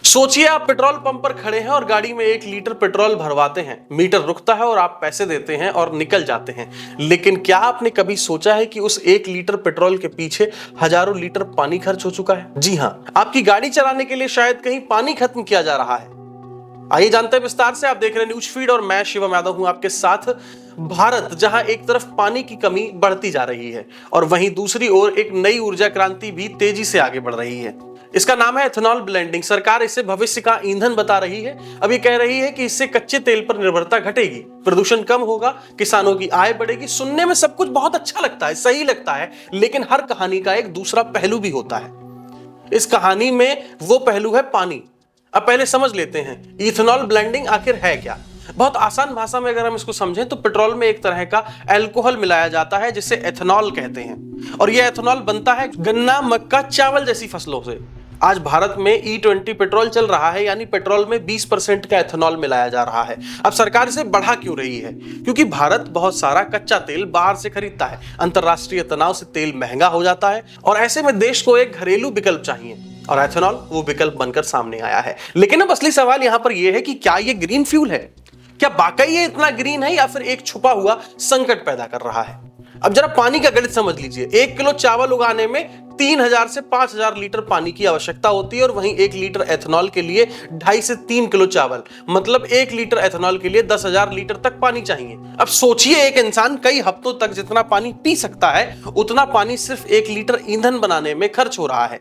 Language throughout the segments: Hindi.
सोचिए आप पेट्रोल पंप पर खड़े हैं और गाड़ी में 1 लीटर पेट्रोल भरवाते हैं। मीटर रुकता है और आप पैसे देते हैं और निकल जाते हैं। लेकिन क्या आपने कभी सोचा है कि उस 1 लीटर पेट्रोल के पीछे हजारों लीटर पानी खर्च हो चुका है? जी हां, आपकी गाड़ी चलाने के लिए शायद कहीं पानी खत्म किया जा रहा है। आइए जानते हैं विस्तार से। आप देख रहे हैं न्यूज फीड और मैं शिवम यादव हूं आपके साथ। भारत जहां एक तरफ पानी की कमी बढ़ती जा रही है और वहीं दूसरी ओर एक नई ऊर्जा क्रांति भी तेजी से आगे बढ़ रही है। इसका नाम है एथेनॉल ब्लेंडिंग। सरकार इसे भविष्य का ईंधन बता रही है। अब ये कह रही है कि इससे कच्चे तेल पर निर्भरता घटेगी, प्रदूषण कम होगा, किसानों की आय बढ़ेगी। सुनने में सब कुछ बहुत अच्छा लगता है, सही लगता है, लेकिन हर कहानी का एक दूसरा पहलू भी होता है। इस कहानी में वो पहलू है पानी। अब पहले समझ लेते हैं इथेनॉल ब्लेंडिंग आखिर है क्या। बहुत आसान भाषा में अगर हम इसको समझें तो पेट्रोल में एक तरह का अल्कोहल मिलाया जाता है जिसे एथेनॉल कहते हैं, और यह एथेनॉल बनता है गन्ना, मक्का, चावल जैसी फसलों से। आज भारत में E20 पेट्रोल चल रहा है, यानी पेट्रोल में 20% का एथेनॉल मिलाया जा रहा है। अब सरकार इसे बढ़ा क्यों रही है? क्योंकि भारत बहुत सारा कच्चा तेल बाहर से खरीदता है। अंतरराष्ट्रीय तनाव से तेल महंगा हो जाता है और ऐसे में देश को एक घरेलू विकल्प चाहिए, और एथेनॉल वो विकल्प बनकर सामने आया है। लेकिन अब असली सवाल यहां पर यह है कि क्या ये ग्रीन फ्यूल है? क्या वाकई ये इतना ग्रीन है या फिर एक छुपा हुआ संकट पैदा कर रहा है? अब जरा पानी का गणित समझ लीजिए। 1 किलो चावल उगाने में 3000 से 5000 लीटर पानी की आवश्यकता होती है, और वहीं 1 लीटर एथेनॉल के लिए 2.5 से 3 किलो चावल, मतलब 1 लीटर एथेनॉल के लिए 10,000 लीटर तक पानी चाहिए। अब सोचिए, एक इंसान कई हफ्तों तक जितना पानी पी सकता है उतना पानी सिर्फ 1 लीटर ईंधन बनाने में खर्च हो रहा है।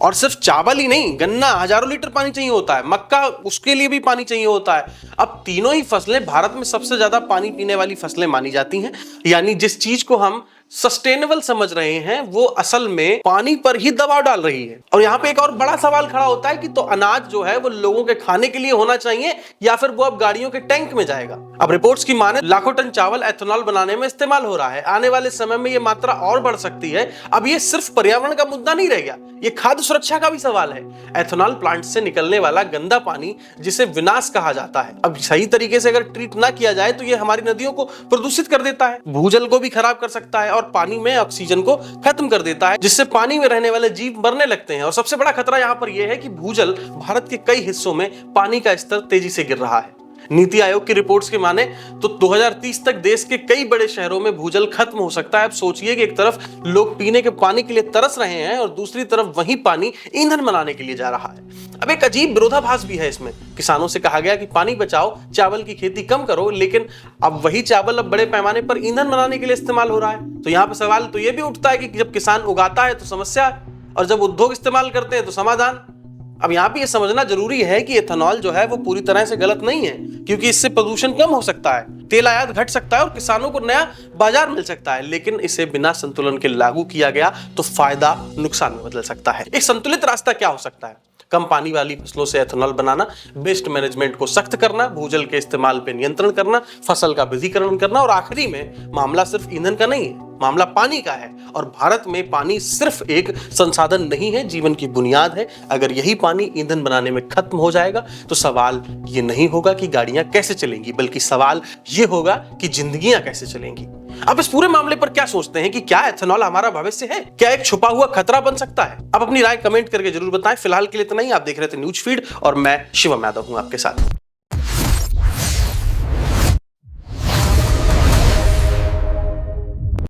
और सिर्फ चावल ही नहीं, गन्ना हजारों लीटर पानी चाहिए होता है, मक्का उसके लिए भी पानी चाहिए होता है। अब तीनों ही फसलें भारत में सबसे ज्यादा पानी पीने वाली फसलें मानी जाती हैं। यानी जिस चीज को हम सस्टेनेबल समझ रहे हैं वो असल में पानी पर ही दबाव डाल रही है। और यहाँ पे एक और बड़ा सवाल खड़ा होता है कि तो अनाज जो है वो लोगों के खाने के लिए होना चाहिए या फिर वो अब गाड़ियों के टैंक में जाएगा। अब रिपोर्ट्स की माने लाखों टन चावल एथेनॉल बनाने में इस्तेमाल हो रहा है। आने वाले समय में ये मात्रा और बढ़ सकती है। अब ये सिर्फ पर्यावरण का मुद्दा नहीं रह गया, ये खाद्य सुरक्षा का भी सवाल है। एथेनॉल प्लांट से निकलने वाला गंदा पानी, जिसे विनाश कहा जाता है, अब सही तरीके से अगर ट्रीट ना किया जाए तो ये हमारी नदियों को प्रदूषित कर देता है, भूजल को भी खराब कर सकता है और पानी में ऑक्सीजन को खत्म कर देता है, जिससे पानी में रहने वाले जीव मरने लगते हैं। और सबसे बड़ा खतरा यहां पर यह है कि भूजल भारत के कई हिस्सों में पानी का स्तर तेजी से गिर रहा है। नीति आयोग की रिपोर्ट्स के माने तो 2030 तक देश के कई बड़े शहरों में भूजल खत्म हो सकता है। अब सोचिए कि एक तरफ लोग पीने के पानी के लिए तरस रहे हैं और दूसरी तरफ वही पानी ईंधन बनाने के लिए जा रहा है। अब एक अजीब विरोधाभास भी है इसमें। किसानों से कहा गया कि पानी बचाओ, चावल की खेती कम करो, लेकिन अब वही चावल अब बड़े पैमाने पर ईंधन बनाने के लिए इस्तेमाल हो रहा है। तो यहाँ पर सवाल तो यह भी उठता है कि जब किसान उगाता है तो समस्या और जब उद्योग इस्तेमाल करते हैं तो समाधान। अब यहाँ पे ये समझना जरूरी है कि एथेनॉल जो है वो पूरी तरह से गलत नहीं है, क्योंकि इससे प्रदूषण कम हो सकता है, तेल आयात घट सकता है और किसानों को नया बाजार मिल सकता है। लेकिन इसे बिना संतुलन के लागू किया गया तो फायदा नुकसान में बदल सकता है। एक संतुलित रास्ता क्या हो सकता है? कम पानी वाली फसलों से एथेनॉल बनाना, वेस्ट मैनेजमेंट को सख्त करना, भूजल के इस्तेमाल पे नियंत्रण करना, फसल का विधिकरण करना, और आखिरी में मामला सिर्फ ईंधन का नहीं है, मामला पानी का है। और भारत में पानी सिर्फ एक संसाधन नहीं है, जीवन की बुनियाद है। अगर यही पानी ईंधन बनाने में खत्म हो जाएगा तो सवाल ये नहीं होगा कि गाड़ियां कैसे चलेंगी, बल्कि सवाल ये होगा कि जिंदगियां कैसे चलेंगी। अब इस पूरे मामले पर क्या सोचते हैं कि क्या एथेनॉल हमारा भविष्य है? क्या एक छुपा हुआ खतरा बन सकता है? आप अपनी राय कमेंट करके जरूर बताएं। फिलहाल के लिए इतना ही। आप देख रहे थे न्यूज फीड और मैं शिवम यादव हूं आपके साथ।